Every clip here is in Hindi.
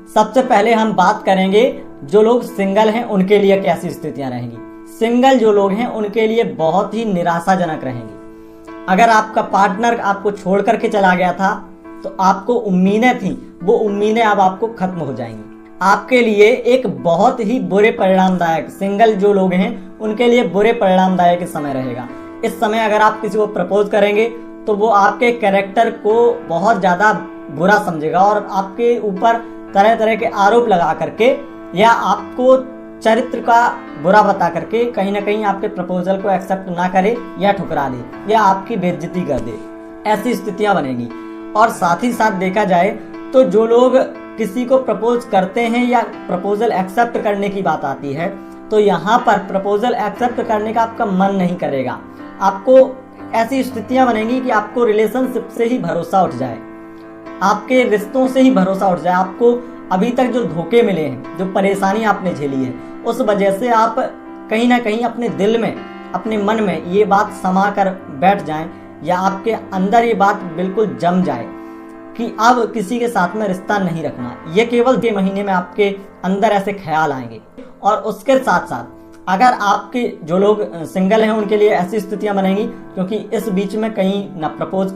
सबसे पहले हम बात करेंगे जो लोग सिंगल हैं उनके लिए कैसी स्थितियां रहेंगी। सिंगल जो लोग हैं उनके लिए बहुत ही निराशाजनक रहेंगी। अगर आपका पार्टनर आपको छोड़ करके चला गया था तो आपको उम्मीदें थी, वो उम्मीदें अब आपको खत्म हो जाएंगी। आपके लिए एक बहुत ही बुरे परिणामदायक, सिंगल जो लोग हैं उनके लिए बुरे परिणामदायक समय रहेगा। इस समय अगर आप किसी को प्रपोज करेंगे तो वो आपके कैरेक्टर को बहुत ज्यादा बुरा समझेगा और आपके ऊपर तरह तरह के आरोप लगा करके या आपको चरित्र का बुरा बता करके कहीं ना कहीं आपके प्रपोजल को एक्सेप्ट ना करे या ठुकरा दे या आपकी बेइज्जती कर दे। ऐसी स्थितियां बनेगी। और साथ ही साथ देखा जाए तो जो लोग किसी को प्रपोज करते हैं या प्रपोजल एक्सेप्ट करने की बात आती है तो यहाँ पर प्रपोजल एक्सेप्ट करने का आपका मन नहीं करेगा। आपको ऐसी स्थितियां बनेंगी कि आपको रिलेशनशिप से ही भरोसा उठ जाए, आपके रिश्तों से ही भरोसा उठ जाए। आपको अभी तक जो धोखे मिले हैं, जो परेशानी आपने झेली है, उस वजह से आप कहीं ना कहीं अपने दिल में, अपने मन में ये बात समा कर बैठ जाएं या आपके अंदर ये बात बिल्कुल जम जाए कि अब किसी के साथ में रिश्ता नहीं रखना। ये केवल 6 महीने में आपके अंदर ऐसे ख्याल आएंगे। और उसके साथ साथ अगर आपके जो लोग सिंगल हैं उनके लिए ऐसी स्थितियां बनेंगी क्योंकि इस बीच में कहीं ना प्रपोज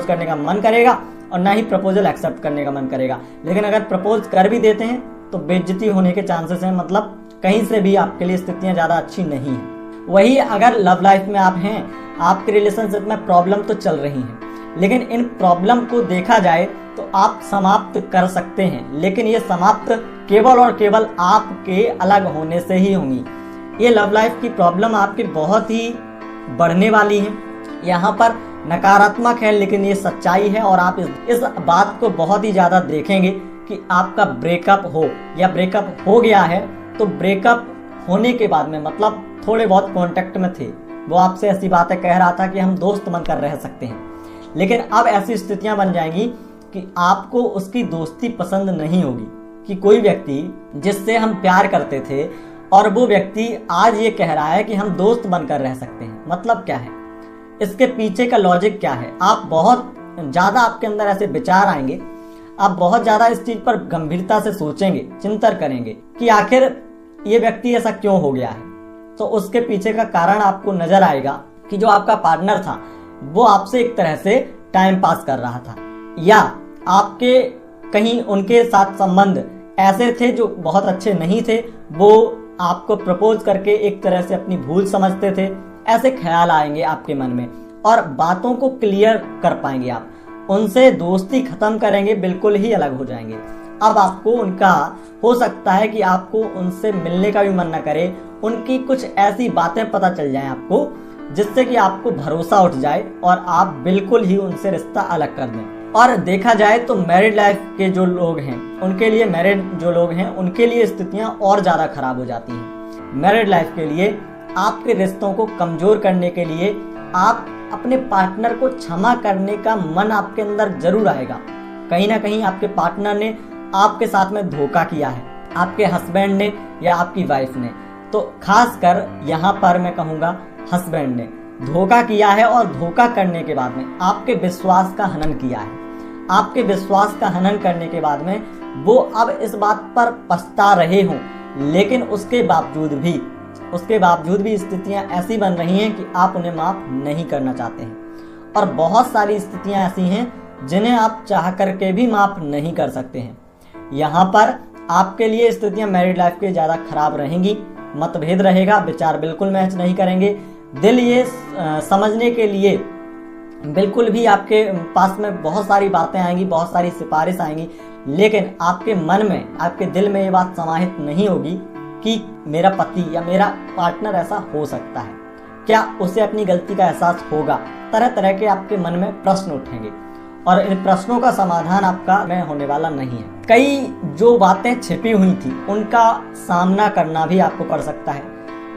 करने का मन करेगा और ना ही प्रपोजल एक्सेप्ट करने का मन करेगा। लेकिन अगर प्रपोज कर भी देते हैं तो बेइज्जती होने के चांसेस हैं, मतलब कहीं से भी आपके लिए स्थितियां ज्यादा अच्छी नहीं है। वही अगर लव लाइफ में आप हैं, आपके रिलेशनशिप में प्रॉब्लम तो चल रही है, लेकिन इन प्रॉब्लम को देखा जाए तो आप समाप्त कर सकते हैं, लेकिन ये समाप्त केवल और केवल आपके अलग होने से ही होंगी। ये लव लाइफ की प्रॉब्लम आपकी बहुत ही बढ़ने वाली है। यहाँ पर नकारात्मक है लेकिन ये सच्चाई है और आप इस बात को बहुत ही ज्यादा देखेंगे कि आपका ब्रेकअप हो या ब्रेकअप हो गया है तो ब्रेकअप होने के बाद में, मतलब थोड़े बहुत कांटेक्ट में थे, वो आपसे ऐसी बातें कह रहा था कि हम दोस्त बनकर रह सकते हैं, लेकिन अब ऐसी स्थितियां बन जाएंगी कि आपको उसकी दोस्ती पसंद नहीं होगी। कि कोई व्यक्ति जिससे हम प्यार करते थे और वो व्यक्ति आज ये कह रहा है कि हम दोस्त बनकर रह सकते हैं, मतलब क्या है, इसके पीछे का लॉजिक क्या है। आप बहुत ज्यादा, आपके अंदर ऐसे विचार आएंगे, आप बहुत ज्यादा इस चीज पर गंभीरता से सोचेंगे, चिंतन करेंगे कि आखिर ये व्यक्ति ऐसा क्यों हो गया है। तो उसके पीछे का कारण आपको नजर आएगा कि जो आपका पार्टनर था वो आपसे एक तरह से टाइम पास कर रहा था या आपके कहीं उनके साथ संबंध ऐसे थे जो बहुत अच्छे नहीं थे, वो आपको प्रपोज करके एक तरह से अपनी भूल समझते थे। ऐसे ख्याल आएंगे आपके मन में और बातों को क्लियर कर पाएंगे आप, उनसे दोस्ती खत्म करेंगे, बिल्कुल ही अलग हो जाएंगे। अब आपको उनका हो सकता है कि आपको उनसे मिलने का भी मन न करे, उनकी कुछ ऐसी बातें पता चल जाएं आपको जिससे कि आपको भरोसा उठ जाए और आप बिल्कुल ही उनसे रिश्ता अलग कर दें। और देखा जाए तो मैरिड लाइफ के जो लोग हैं उनके लिए, मैरिड जो लोग हैं उनके लिए स्थितियां और ज्यादा खराब हो जाती हैं। मैरिड लाइफ के लिए आपके रिश्तों को कमजोर करने के लिए आप अपने पार्टनर को क्षमा करने का मन आपके अंदर जरूर आएगा। कहीं ना कहीं आपके पार्टनर ने आपके साथ में धोखा किया है, आपके हस्बैंड ने या आपकी वाइफ ने, तो खासकर यहाँ पर मैं कहूँगा हस्बैंड ने धोखा किया है और धोखा करने के बाद में आपके विश्वास का हनन किया है। आपके विश्वास का हनन करने के बाद में वो अब इस बात पर पछता रहे हों, लेकिन उसके बावजूद भी स्थितियां ऐसी बन रही हैं कि आप उन्हें माफ नहीं करना चाहते हैं। और बहुत सारी स्थितियां ऐसी हैं जिन्हें आप चाह करके भी माफ नहीं कर सकते हैं। यहाँ पर आपके लिए स्थितियां मैरिड लाइफ के ज्यादा खराब रहेंगी, मतभेद रहेगा, विचार बिल्कुल मैच नहीं करेंगे, दिल ये समझने के लिए बिल्कुल भी आपके पास में बहुत सारी बातें आएंगी, बहुत सारी सिफारिश आएंगी, लेकिन आपके मन में, आपके दिल में ये बात समाहित नहीं होगी कि मेरा पति या मेरा पार्टनर ऐसा हो सकता है, क्या उसे अपनी गलती का एहसास होगा। तरह तरह के आपके मन में प्रश्न उठेंगे और इन प्रश्नों का समाधान आपका में होने वाला नहीं है। कई जो बातें छिपी हुई थी उनका सामना करना भी आपको पड़ सकता है।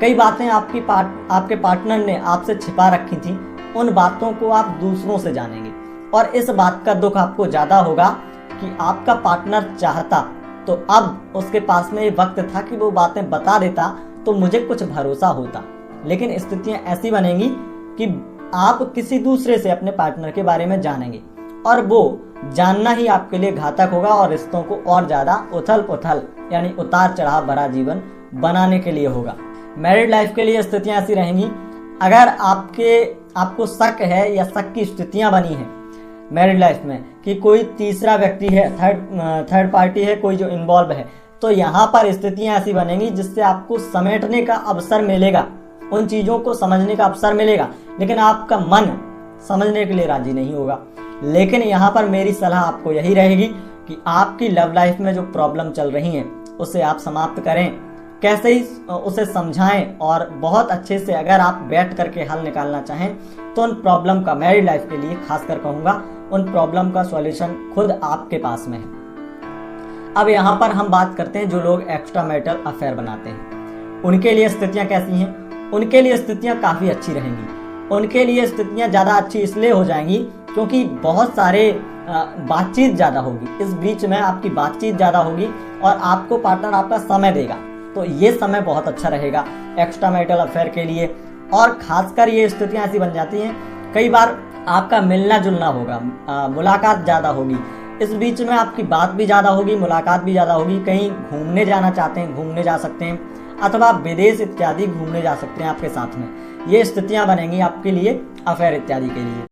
कई बातें आपके पार्टनर ने आपसे छिपा रखी थी, उन बातों को आप दूसरों से जानेंगे और इस बात का दुख आपको ज्यादा होगा कि आपका पार्टनर चाहता तो अब उसके पास में वक्त था कि वो बातें बता देता तो मुझे कुछ भरोसा होता, लेकिन स्थितियां ऐसी बनेंगी कि आप किसी दूसरे से अपने पार्टनर के बारे में जानेंगे और वो जानना ही आपके लिए घातक होगा और रिश्तों को और ज्यादा उथल पुथल यानी उतार चढ़ाव भरा जीवन बनाने के लिए होगा। मैरिड लाइफ के लिए स्थितियां ऐसी रहेंगी, अगर आपको शक है या शक की स्थितियां बनी हैं मैरिड लाइफ में कि कोई तीसरा व्यक्ति है, थर्ड पार्टी है कोई जो इन्वॉल्व है, तो यहाँ पर स्थितियां ऐसी बनेंगी जिससे आपको समेटने का अवसर मिलेगा, उन चीजों को समझने का अवसर मिलेगा, लेकिन आपका मन समझने के लिए राजी नहीं होगा। लेकिन यहाँ पर मेरी सलाह आपको यही रहेगी कि आपकी लव लाइफ में जो प्रॉब्लम चल रही है उसे आप समाप्त करें, कैसे ही उसे समझाएं और बहुत अच्छे से अगर आप बैठ करके हल निकालना चाहें तो उन प्रॉब्लम का, मैरिड लाइफ के लिए खासकर कहूंगा, उन प्रॉब्लम का सॉल्यूशन खुद आपके पास में है। अब यहाँ पर हम बात करते हैं जो लोग एक्स्ट्रा मैरिटल अफेयर बनाते हैं, उनके लिए स्थितियां कैसी हैं। उनके लिए स्थितियां काफी अच्छी रहेंगी। उनके लिए स्थितियां ज्यादा अच्छी इसलिए हो जाएंगी क्योंकि बहुत सारे बातचीत ज्यादा होगी, इस बीच में आपकी बातचीत ज्यादा होगी और आपको पार्टनर आपका समय देगा, तो ये समय बहुत अच्छा रहेगा एक्स्ट्रा मैरिटल अफेयर के लिए। और खासकर ये स्थितियां ऐसी बन जाती हैं, कई बार आपका मिलना जुलना होगा, मुलाकात ज्यादा होगी, इस बीच में आपकी बात भी ज्यादा होगी, मुलाकात भी ज्यादा होगी। कहीं घूमने जाना चाहते हैं घूमने जा सकते हैं, अथवा विदेश इत्यादि घूमने जा सकते हैं आपके साथ में। ये स्थितियां बनेंगी आपके लिए अफेयर इत्यादि के लिए।